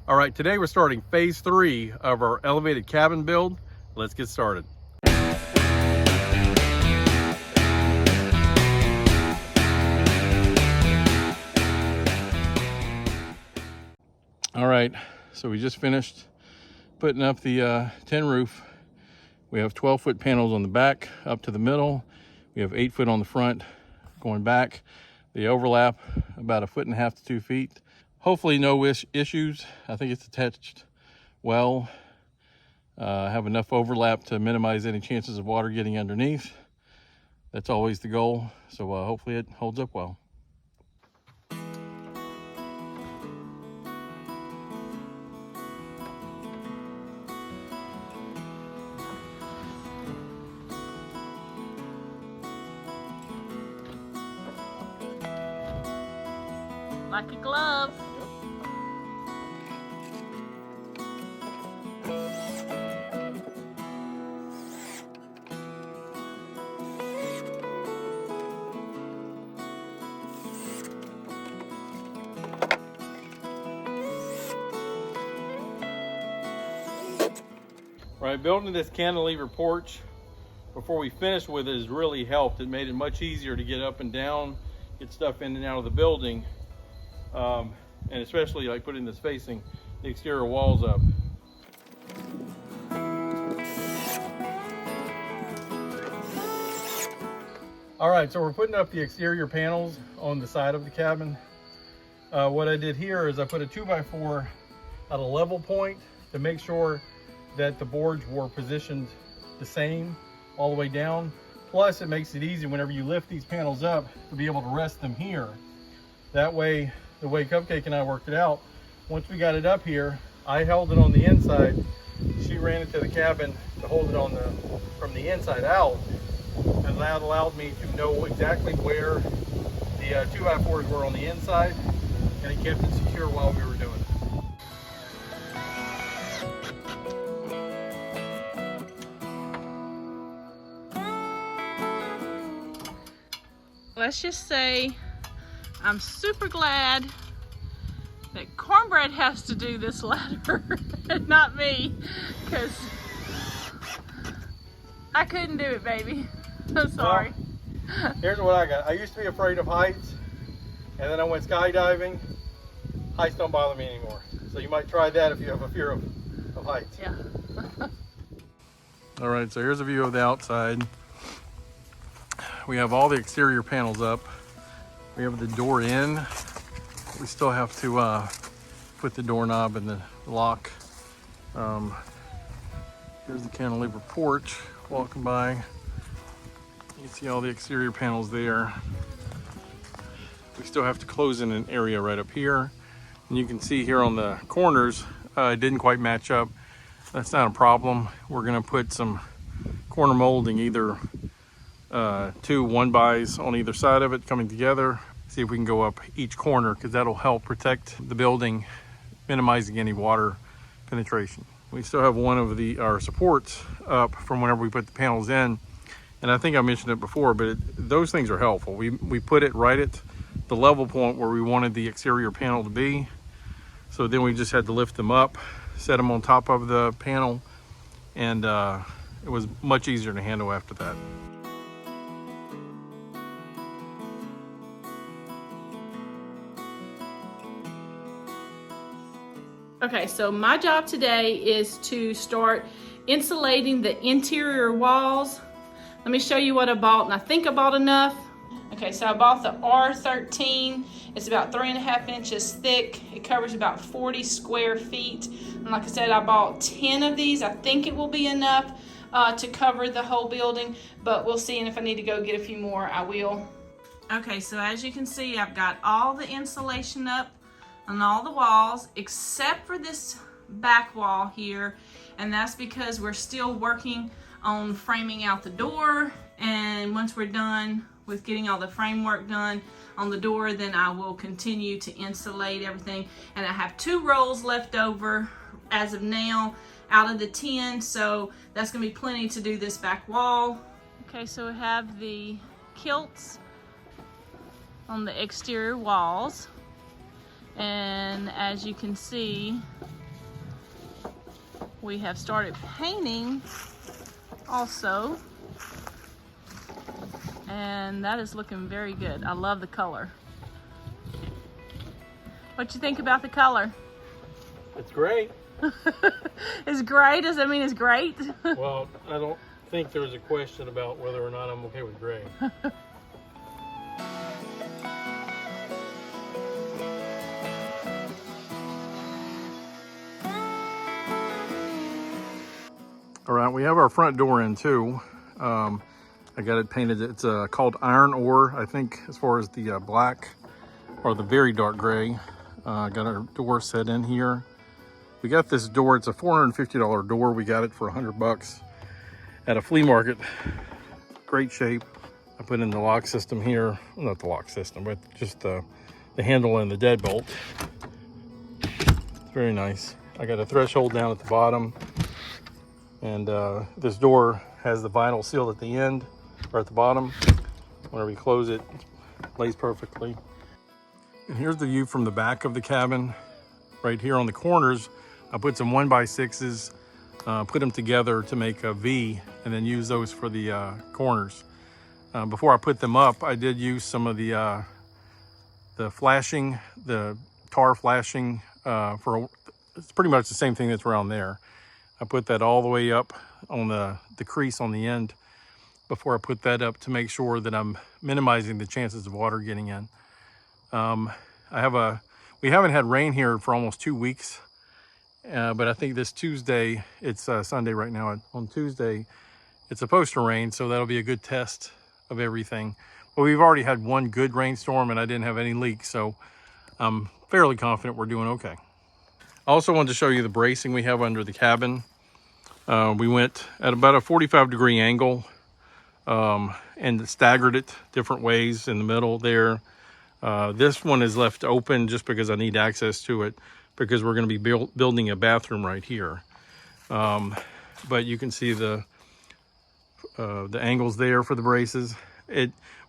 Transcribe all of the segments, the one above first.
All right, today we're starting phase 3 of our elevated cabin build. Let's get started. All right, so we just finished putting up the tin roof. We have 12-foot panels on the back up to the middle. We have 8 foot on the front going back. The overlap about 1.5 to 2 feet. Hopefully no issues. I think it's attached well. Have enough overlap to minimize any chances of water getting underneath. That's always the goal. So hopefully it holds up well. Like a glove. Right, building this cantilever porch before we finished with it has really helped. It made it much easier to get up and down, get stuff in and out of the building. And especially like putting this facing the exterior walls up. All right, so we're putting up the exterior panels on the side of the cabin. What I did here is I put a 2x4 at a level point to make sure that the boards were positioned the same all the way down. Plus it makes it easy whenever you lift these panels up to be able to rest them here. That way, the way Cupcake and I worked it out, once we got it up here, I held it on the inside. She ran it to the cabin to hold it on from the inside out. And that allowed me to know exactly where the 2x4s were on the inside, and it kept it secure while we were doing it. Let's just say I'm super glad that Cornbread has to do this ladder and not me, because I couldn't do it, baby. I'm sorry. Well, here's what I got. I used to be afraid of heights, and then I went skydiving. Heights don't bother me anymore. So you might try that if you have a fear of heights. Yeah. All right, so here's a view of the outside. We have all the exterior panels up. We have the door in. We still have to put the doorknob in the lock. Here's the cantilever porch. Walking by, you can see all the exterior panels there. We still have to close in an area right up here. And you can see here on the corners, it didn't quite match up. That's not a problem. We're gonna put some corner molding, either 2 1-bys on either side of it coming together. See if we can go up each corner, because that'll help protect the building, minimizing any water penetration. We still have one of our supports up from whenever we put the panels in, and I think I mentioned it before, but those things are helpful. We put it right at the level point where we wanted the exterior panel to be, so then we just had to lift them up, set them on top of the panel, and it was much easier to handle after that. Okay, so my job today is to start insulating the interior walls. Let me show you what I bought, and I think I bought enough. Okay, so I bought the R13. It's about 3.5 inches thick. It covers about 40 square feet. And like I said, I bought 10 of these. I think it will be enough to cover the whole building, but we'll see, and if I need to go get a few more, I will. Okay, so as you can see, I've got all the insulation up on all the walls except for this back wall here, and that's because we're still working on framing out the door, and once we're done with getting all the framework done on the door, then I will continue to insulate everything. And I have 2 rolls left over as of now out of the 10, so that's gonna be plenty to do this back wall. Okay, so we have the kilts on the exterior walls. And as you can see, we have started painting also. And that is looking very good. I love the color. What you think about the color? It's great. It's great? Does that mean it's great? Well, I don't think there's a question about whether or not I'm okay with gray. All right, we have our front door in too. I got it painted. It's called iron ore, I think, as far as the black or the very dark gray. Got our door set in here. We got this door. It's a $450 door. We got it for $100 at a flea market. Great shape. I put in the lock system here. Well, not the lock system, but just the handle and the deadbolt. It's very nice. I got a threshold down at the bottom. And this door has the vinyl seal at the end or at the bottom. Whenever you close it, it lays perfectly. And here's the view from the back of the cabin. Right here on the corners, I put some 1x6s, put them together to make a V, and then use those for the corners. Before I put them up, I did use some of the flashing, the tar flashing it's pretty much the same thing that's around there. I put that all the way up on the crease on the end before I put that up to make sure that I'm minimizing the chances of water getting in. We haven't had rain here for almost 2 weeks, but I think this Tuesday, it's Sunday right now, on Tuesday, it's supposed to rain, so that'll be a good test of everything. But we've already had one good rainstorm and I didn't have any leaks, so I'm fairly confident we're doing okay. I also wanted to show you the bracing we have under the cabin. We went at about a 45-degree angle and staggered it different ways in the middle there. This one is left open just because I need access to it, because we're going to be building a bathroom right here. But you can see the angles there for the braces.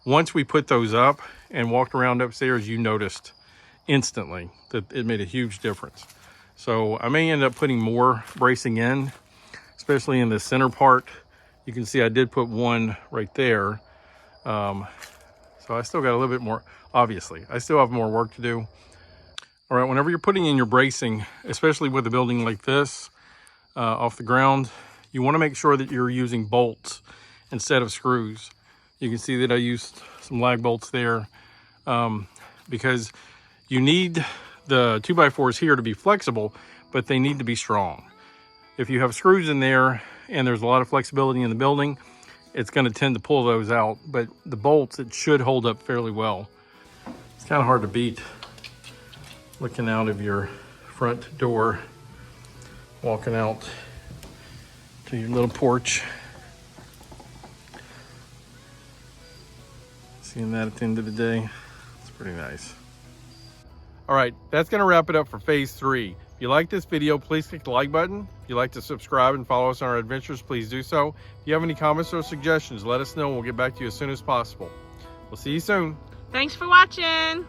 Once we put those up and walked around upstairs, you noticed instantly that it made a huge difference. So I may end up putting more bracing in, especially in the center part. You can see I did put one right there. So I still got a little bit more, obviously. I still have more work to do. All right, whenever you're putting in your bracing, especially with a building like this off the ground, you want to make sure that you're using bolts instead of screws. You can see that I used some lag bolts there because you need the 2x4s here to be flexible, but they need to be strong. If you have screws in there and there's a lot of flexibility in the building, it's going to tend to pull those out, but the bolts, it should hold up fairly well. It's kind of hard to beat looking out of your front door, walking out to your little porch, seeing that at the end of the day. It's pretty nice. All right, that's going to wrap it up for phase 3. If you like this video, please click the like button. If you'd like to subscribe and follow us on our adventures, please do so. If you have any comments or suggestions, let us know and we'll get back to you as soon as possible. We'll see you soon. Thanks for watching.